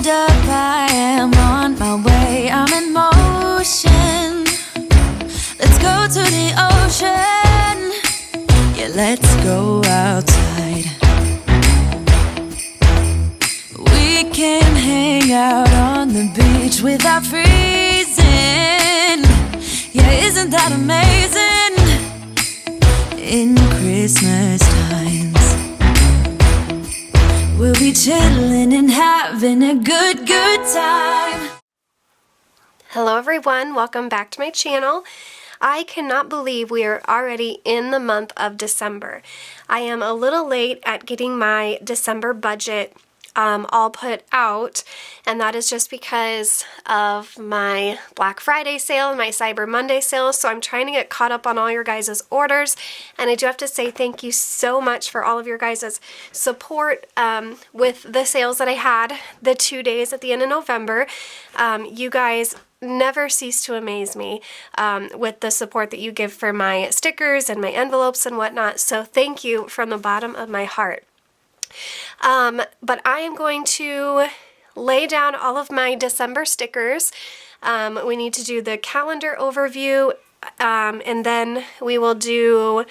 hold up, I am on my way, I'm in motion. Let's go to the ocean, yeah, let's go outside. We can hang out on the beach without freezing. Yeah, isn't that amazing? In Christmas times, we'll be chilling and having a good time. Hello everyone, welcome back to my channel. I cannot believe we are already in the month of December. I am a little late at getting my December budget all put out, and that is just because of my Black Friday sale and my Cyber Monday sale, so I'm trying to get caught up on all your guys' orders, and I do have to say thank you so much for all of your guys' support with the sales that I had the 2 days at the end of November. You guys never cease to amaze me with the support that you give for my stickers and my envelopes and whatnot, so thank you from the bottom of my heart. But I am going to lay down all of my December stickers. We need to do the calendar overview, and then we will do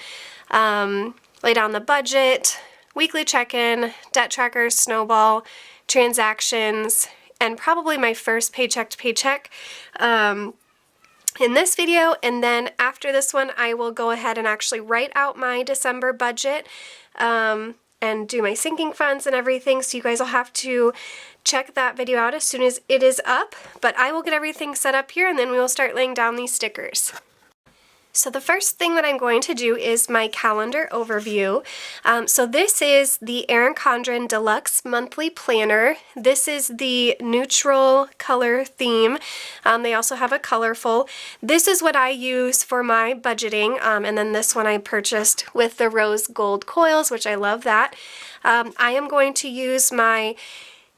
lay down the budget, weekly check-in, debt trackers, snowball, transactions, and probably my first paycheck to paycheck in this video. And then after this one, I will go ahead and actually write out my December budget and do my sinking funds and everything, so you guys will have to check that video out as soon as it is up. But I will get everything set up here, and then we will start laying down these stickers. So the first thing that I'm going to do is my calendar overview. So this is the Erin Condren Deluxe Monthly Planner. This is the neutral color theme. They also have a colorful. This is what I use for my budgeting, and then this one I purchased with the rose gold coils, which I love that. I am going to use my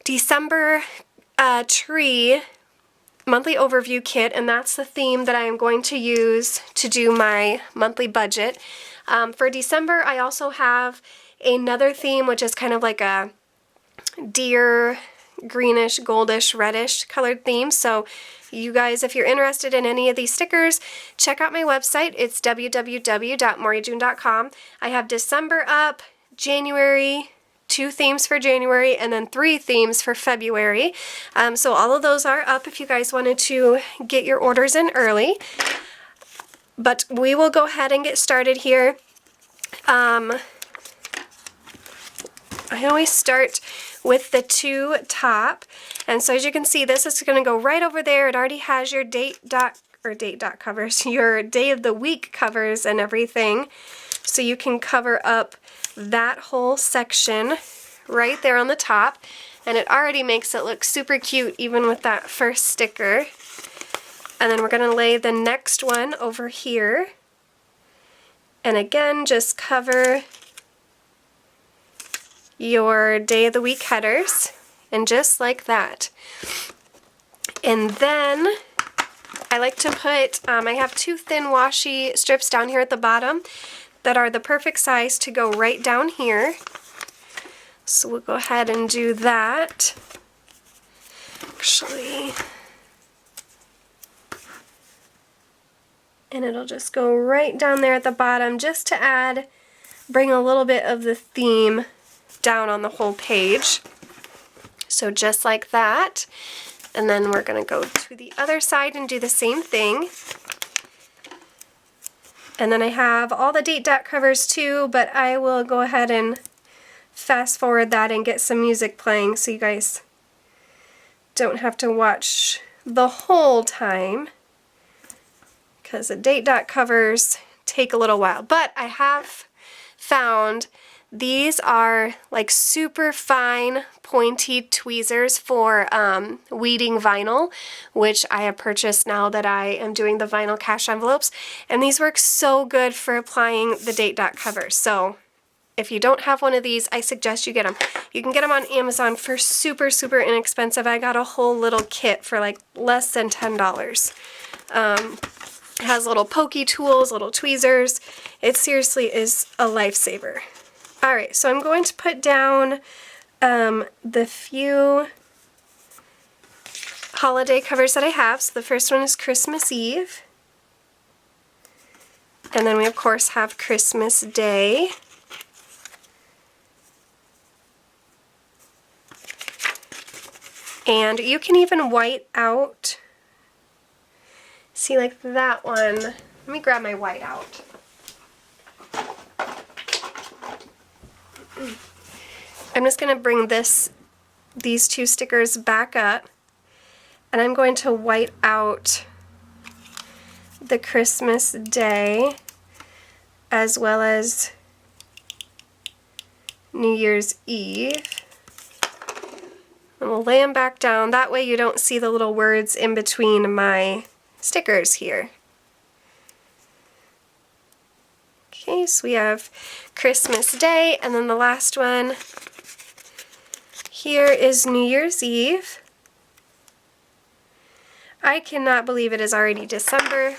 December tree monthly overview kit, and that's the theme that I am going to use to do my monthly budget. For December, I also have another theme, which is kind of like a deer, greenish, goldish, reddish colored theme. So you guys, if you're interested in any of these stickers, check out my website. It's www.moreydune.com. I have December up, January, 2 themes for January, and then 3 themes for February. So all of those are up if you guys wanted to get your orders in early. But we will go ahead and get started here. I always start with the 2 top, and so as you can see, this is going to go right over there. It already has your date covers, your day of the week covers and everything, so you can cover up that whole section right there on the top, and it already makes it look super cute even with that first sticker. And then we're going to lay the next one over here, and again just cover your day of the week headers, and just like that. And then I like to put, I have 2 thin washi strips down here at the bottom that are the perfect size to go right down here. So we'll go ahead and do that. Actually, and it'll just go right down there at the bottom just to bring a little bit of the theme down on the whole page. So just like that. And then we're going to go to the other side and do the same thing. And then I have all the date covers too, but I will go ahead and fast forward that and get some music playing so you guys don't have to watch the whole time, because the date covers take a little while. But I have found these are like super fine pointy tweezers for weeding vinyl, which I have purchased now that I am doing the vinyl cash envelopes, and these work so good for applying the date covers. So if you don't have one of these, I suggest you get them. You can get them on Amazon for super, super inexpensive. I got a whole little kit for like less than $10. It has little pokey tools, little tweezers. It seriously is a lifesaver. Alright, so I'm going to put down the few holiday covers that I have. So the first one is Christmas Eve. And then we of course have Christmas Day. And you can even white out, see like that one. Let me grab my white out. I'm just going to bring these two stickers back up, and I'm going to white out the Christmas Day as well as New Year's Eve. And we'll lay them back down. That way you don't see the little words in between my stickers here. Okay, so we have Christmas Day, and then the last one here is New Year's Eve. I cannot believe it is already December.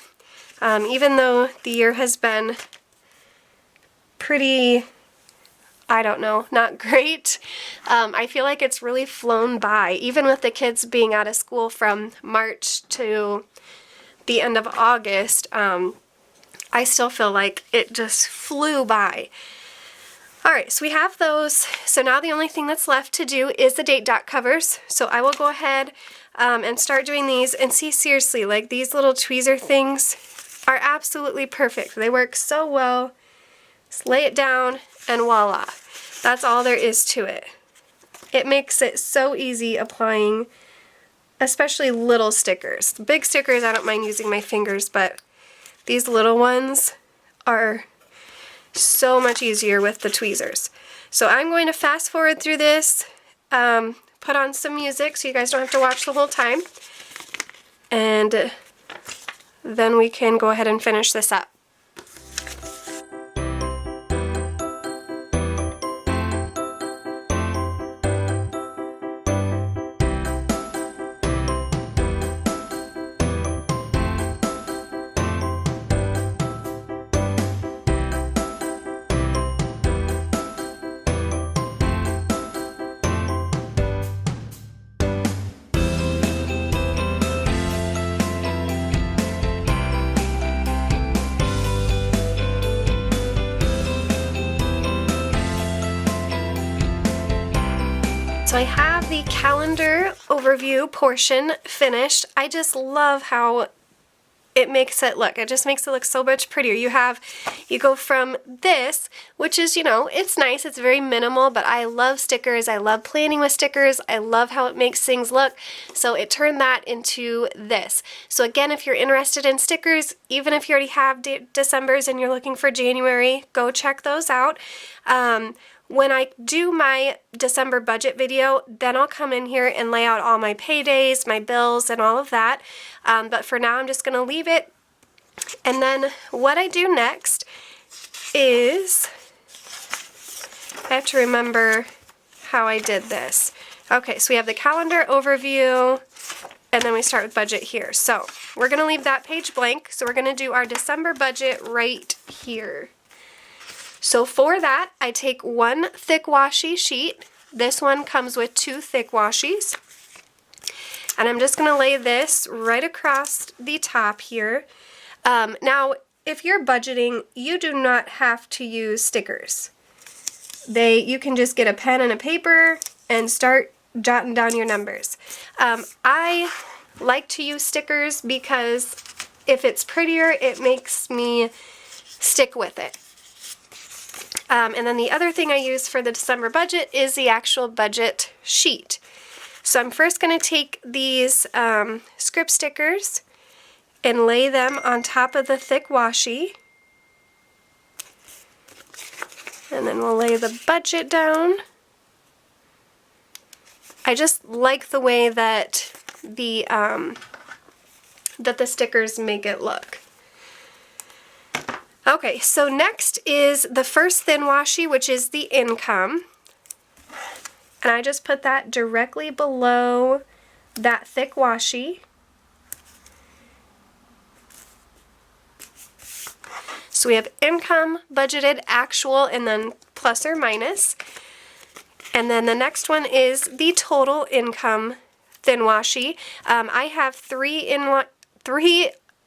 Even though the year has been pretty, I don't know, not great. I feel like it's really flown by. Even with the kids being out of school from March to the end of August, I still feel like it just flew by. Alright, so we have those. So now the only thing that's left to do is the date dot covers. So I will go ahead and start doing these, and see, seriously, like these little tweezer things are absolutely perfect. They work so well. Just lay it down and voila. That's all there is to it. It makes it so easy applying, especially little stickers. The big stickers, I don't mind using my fingers, but these little ones are so much easier with the tweezers. So I'm going to fast forward through this, put on some music so you guys don't have to watch the whole time, and then we can go ahead and finish this up. So I have the calendar overview portion finished. I just love how it makes it look. It just makes it look so much prettier. You go from this, which is, you know, it's nice, it's very minimal, but I love stickers. I love planning with stickers. I love how it makes things look. So it turned that into this. So again, if you're interested in stickers, even if you already have December's and you're looking for January, go check those out. When I do my December budget video, then I'll come in here and lay out all my paydays, my bills, and all of that. But for now, I'm just going to leave it. And then what I do next is, I have to remember how I did this. Okay, so we have the calendar overview, and then we start with budget here. So we're going to leave that page blank. So we're going to do our December budget right here. So for that, I take one thick washi sheet. This one comes with 2 thick washies. And I'm just going to lay this right across the top here. Now, if you're budgeting, you do not have to use stickers. You can just get a pen and a paper and start jotting down your numbers. I like to use stickers because if it's prettier, it makes me stick with it. And then the other thing I use for the December budget is the actual budget sheet. So I'm first going to take these script stickers and lay them on top of the thick washi. And then we'll lay the budget down. I just like the way that the stickers make it look. Okay, so next is the first thin washi, which is the income. And I just put that directly below that thick washi. So we have income, budgeted, actual, and then plus or minus. And then the next one is the total income thin washi. I have three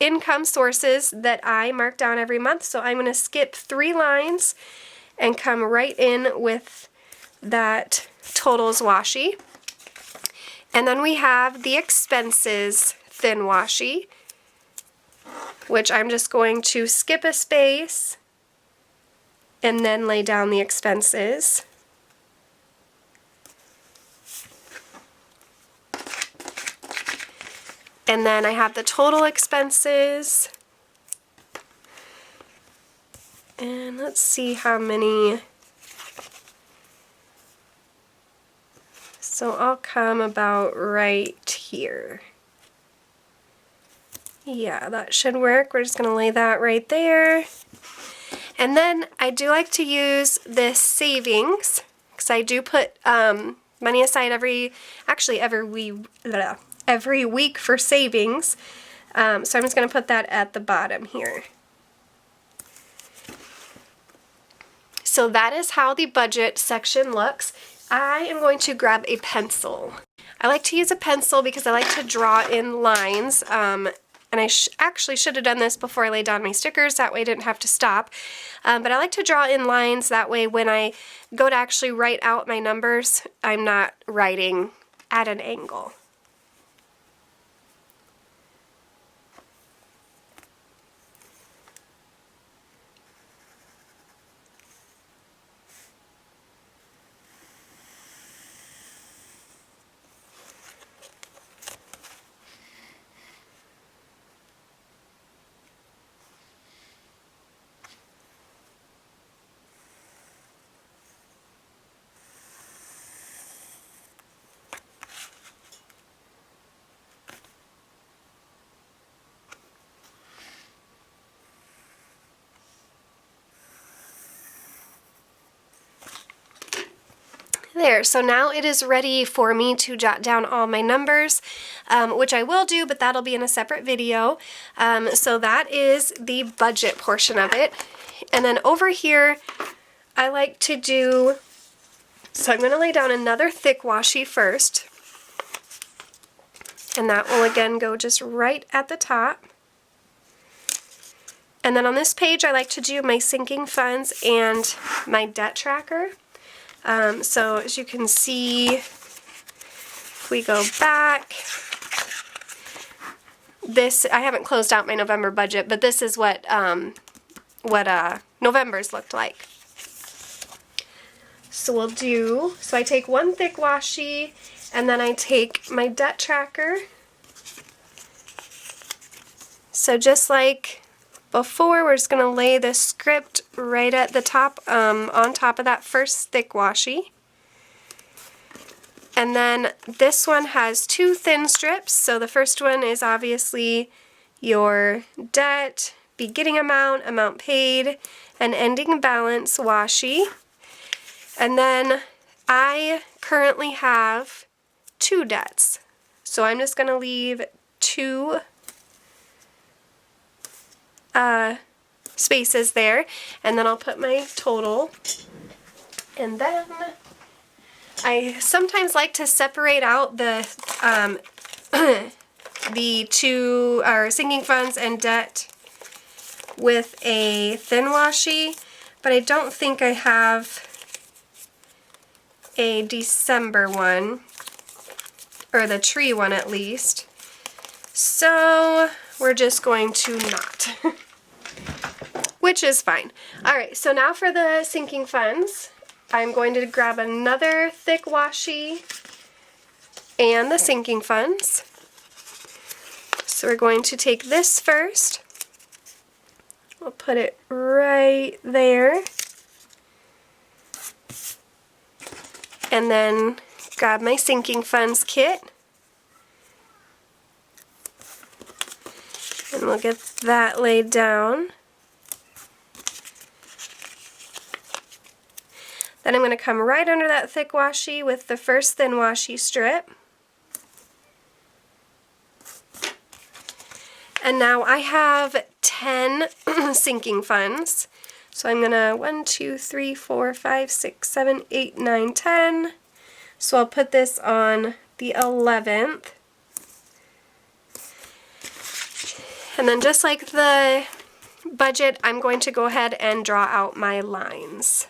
income sources that I mark down every month, so I'm going to skip 3 lines and come right in with that totals washi. And then we have the expenses thin washi, which I'm just going to skip a space and then lay down the expenses. And then I have the total expenses. And let's see how many. So I'll come about right here. Yeah, that should work. We're just going to lay that right there. And then I do like to use this savings, because I do put money aside every week for savings. So I'm just going to put that at the bottom here. So that is how the budget section looks. I am going to grab a pencil. I like to use a pencil because I like to draw in lines. And I actually should have done this before I laid down my stickers, that way I didn't have to stop. But I like to draw in lines, that way when I go to actually write out my numbers, I'm not writing at an angle. There, so now it is ready for me to jot down all my numbers, which I will do, but that'll be in a separate video. So that is the budget portion of it. And then over here, I like to do, so I'm going to lay down another thick washi first. And that will again go just right at the top. And then on this page, I like to do my sinking funds and my debt tracker. So as you can see, if we go back, this, I haven't closed out my November budget, but this is what November's looked like. So I take one thick washi, and then I take my debt tracker. So just like before, we're just going to lay the script right at the top, on top of that first thick washi. And then this one has 2 thin strips. So the first one is obviously your debt, beginning amount, amount paid, and ending balance washi. And then I currently have 2 debts. So I'm just going to leave 2 spaces there, and then I'll put my total. And then I sometimes like to separate out the the 2 sinking funds and debt with a thin washi, but I don't think I have a December one, or the tree one at least. So we're just going to not. Which is fine. Alright, so now for the sinking funds, I'm going to grab another thick washi and the sinking funds. So we're going to take this first. We'll put it right there. And then grab my sinking funds kit. And we'll get that laid down. Then I'm going to come right under that thick washi with the first thin washi strip. And now I have 10 sinking funds. So I'm going to 1, 2, 3, 4, 5, 6, 7, 8, 9, 10. So I'll put this on the 11th. And then just like the budget, I'm going to go ahead and draw out my lines.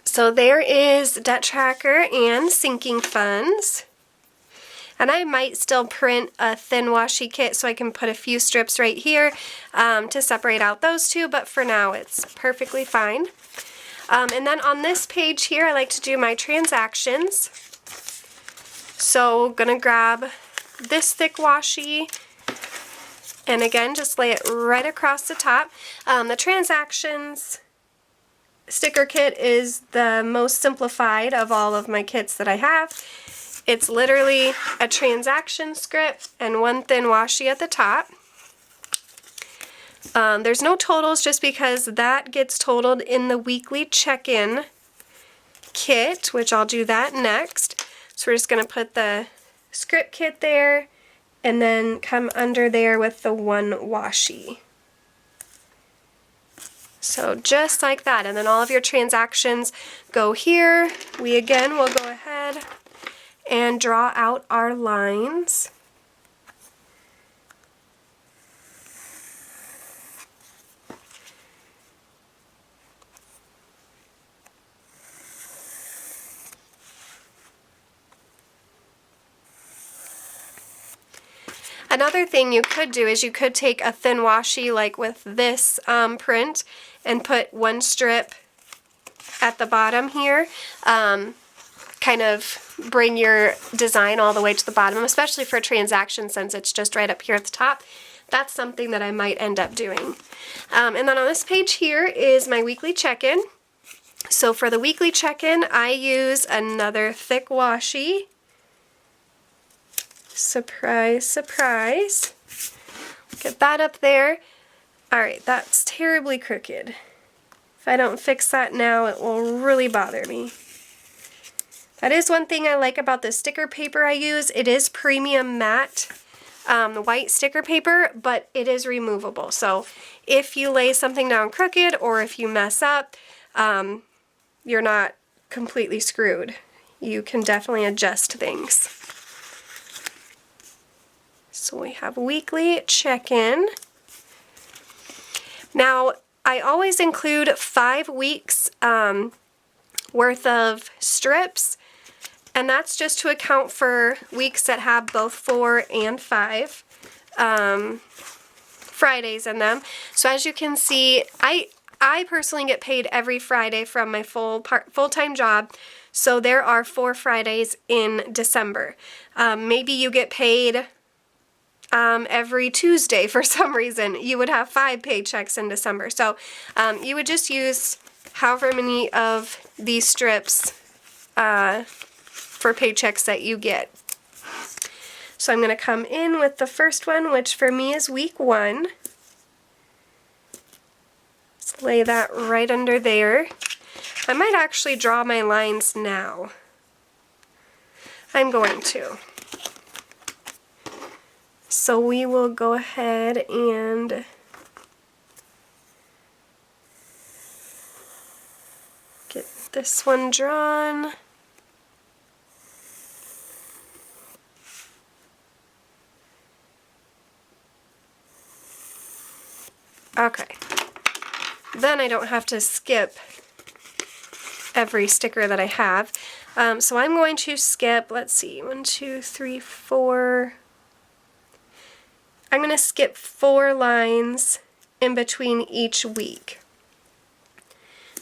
So there is debt tracker and sinking funds. And I might still print a thin washi kit so I can put a few strips right here to separate out those two, but for now it's perfectly fine. And then on this page here, I like to do my transactions. So gonna grab this thick washi and again just lay it right across the top. The transactions sticker kit is the most simplified of all of my kits that I have. It's literally a transaction script and one thin washi at the top. There's no totals just because that gets totaled in the weekly check-in kit, which I'll do that next. So we're just going to put the script kit there and then come under there with the one washi. So just like that, and then all of your transactions go here. We again will go ahead and draw out our lines. Another thing you could do is you could take a thin washi like with this print and put one strip at the bottom here. Kind of bring your design all the way to the bottom, especially for a transaction since it's just right up here at the top. That's something that I might end up doing. And then on this page here is my weekly check-in. So for the weekly check-in, I use another thick washi. Surprise, surprise. Get that up there. Alright, that's terribly crooked. If I don't fix that now, it will really bother me. That is one thing I like about the sticker paper I use. It is premium matte white sticker paper, but it is removable. So if you lay something down crooked or if you mess up, you're not completely screwed. You can definitely adjust things. So we have weekly check-in. Now, I always include 5 weeks worth of strips, and that's just to account for weeks that have both 4 and 5 Fridays in them. So as you can see, I personally get paid every Friday from my full-time job, so there are 4 Fridays in December. Maybe you get paid every Tuesday for some reason. You would have 5 paychecks in December. So you would just use however many of these strips for paychecks that you get. So I'm going to come in with the first one, which for me is week 1. Let's lay that right under there. I might actually draw my lines now. I'm going to. So we will go ahead and get this one drawn. Okay. Then I don't have to skip every sticker that I have. So I'm going to skip, let's see, 1, 2, 3, 4. I'm going to skip 4 lines in between each week,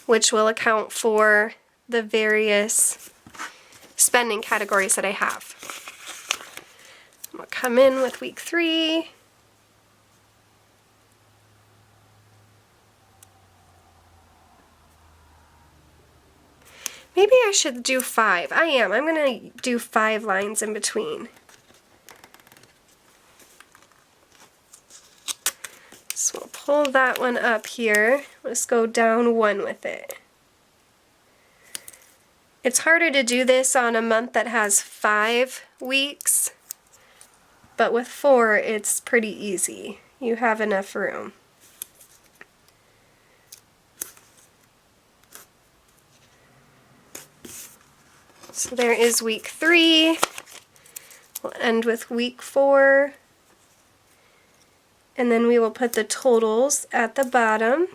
which will account for the various spending categories that I have. I'm going to come in with week 3. Maybe I should do 5. I'm going to do 5 lines in between. So we'll pull that one up here. Let's go down 1 with it. It's harder to do this on a month that has 5 weeks, but with 4 it's pretty easy. You have enough room. So there is week 3. We'll end with week 4. And then we will put the totals at the bottom.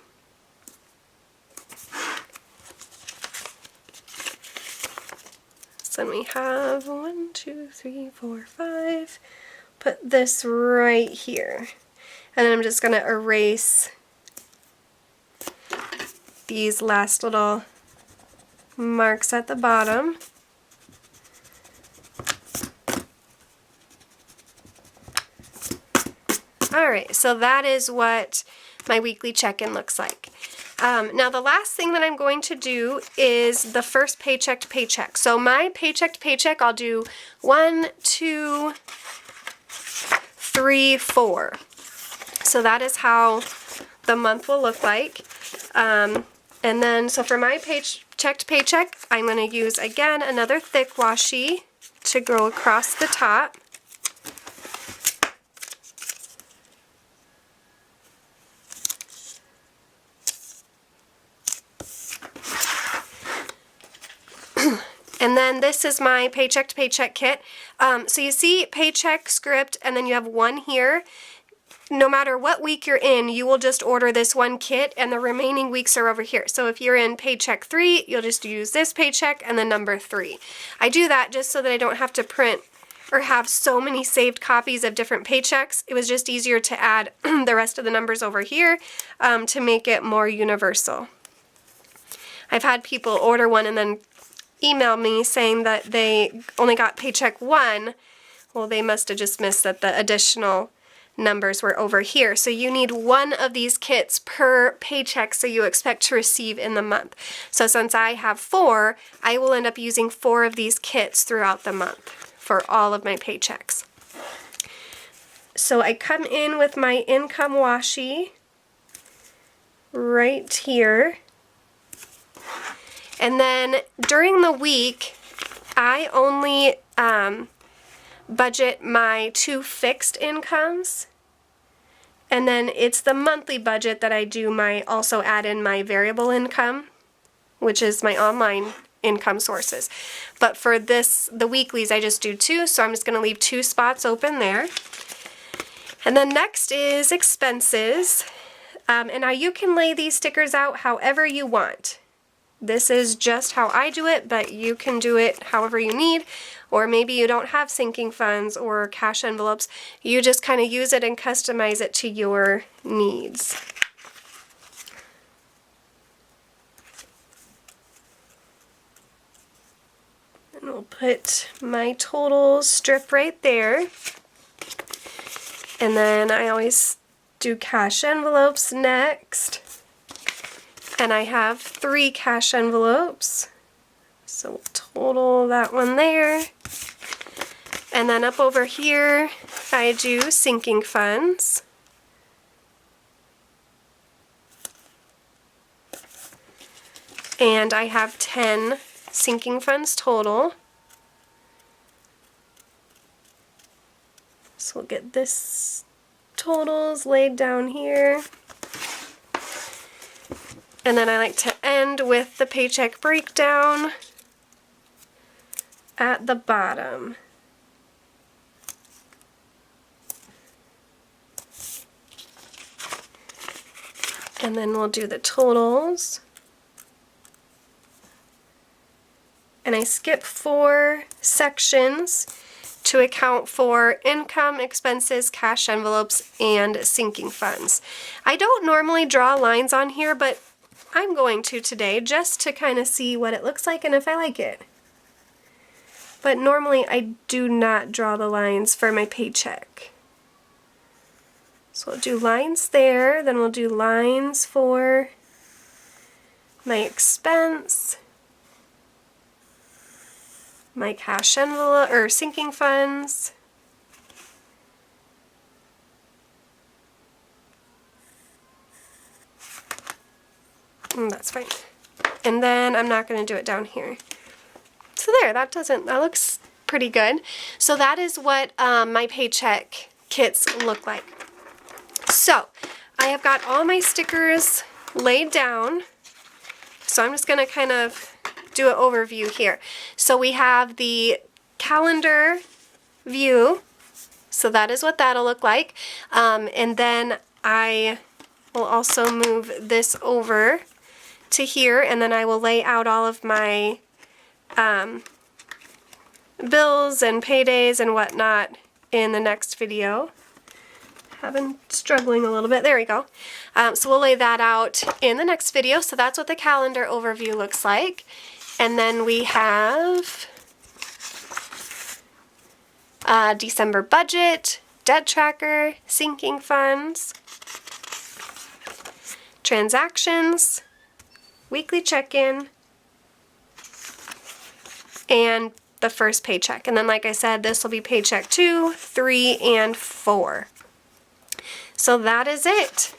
So then we have 1, 2, 3, 4, 5. Put this right here. And then I'm just going to erase these last little marks at the bottom. Alright, so that is what my weekly check-in looks like. Now the last thing that I'm going to do is the first paycheck to paycheck. So my paycheck to paycheck, I'll do 1, 2, 3, 4. So that is how the month will look like. And then, so for my paycheck to paycheck, I'm going to use, again, another thick washi to go across the top. And then this is my paycheck to paycheck kit. So you see paycheck script, and then you have 1 here. No matter what week you're in, you will just order this 1 kit, and the remaining weeks are over here. So if you're in paycheck 3, you'll just use this paycheck and the number 3. I do that just so that I don't have to print or have so many saved copies of different paychecks. It was just easier to add the rest of the numbers over here to make it more universal. I've had people order one and then email me saying that they only got paycheck 1. Well, they must have just missed that the additional numbers were over here. So you need 1 of these kits per paycheck so you expect to receive in the month. So since I have 4, I will end up using 4 of these kits throughout the month for all of my paychecks. So I come in with my income washi right here. And then during the week, I only budget my 2 fixed incomes. And then it's the monthly budget that I do also add in my variable income, which is my online income sources. But for the weeklies, I just do 2, so I'm just going to leave 2 spots open there. And then next is expenses. And now you can lay these stickers out however you want. This is just how I do it, but you can do it however you need, or maybe you don't have sinking funds or cash envelopes. You just kind of use it and customize it to your needs. And we'll put my total strip right there. And then I always do cash envelopes next. And I have 3 cash envelopes, so we'll total that one there. And then up over here, I do sinking funds. And I have 10 sinking funds total. So we'll get this totals laid down here. And then I like to end with the paycheck breakdown at the bottom. And then we'll do the totals. And I skip 4 sections to account for income, expenses, cash envelopes, and sinking funds. I don't normally draw lines on here, but I'm going to today just to kind of see what it looks like and if I like it. But normally I do not draw the lines for my paycheck. So we'll do lines there, then we'll do lines for my expense, my cash envelope or sinking funds, that's fine. And then I'm not going to do it down here. So there, that looks pretty good. So that is what my paycheck kits look like. So I have got all my stickers laid down. So I'm just going to kind of do an overview here. So we have the calendar view. So that is what that'll look like. And then I will also move this over to here, and then I will lay out all of my bills and paydays and whatnot in the next video. I've been struggling a little bit. There we go. So we'll lay that out in the next video. So that's what the calendar overview looks like. And then we have December budget, debt tracker, sinking funds, transactions, weekly check-in, and the first paycheck. And then, like I said, this will be paycheck 2, 3, and 4. So that is it.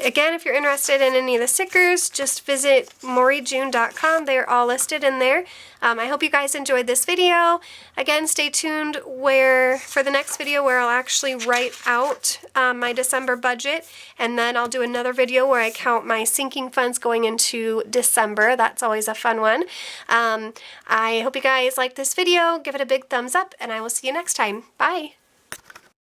Again, if you're interested in any of the stickers, just visit moreyjune.com. They're all listed in there. I hope you guys enjoyed this video. Again, stay tuned for the next video where I'll actually write out my December budget, and then I'll do another video where I count my sinking funds going into December. That's always a fun one. I hope you guys like this video. Give it a big thumbs up, and I will see you next time. Bye!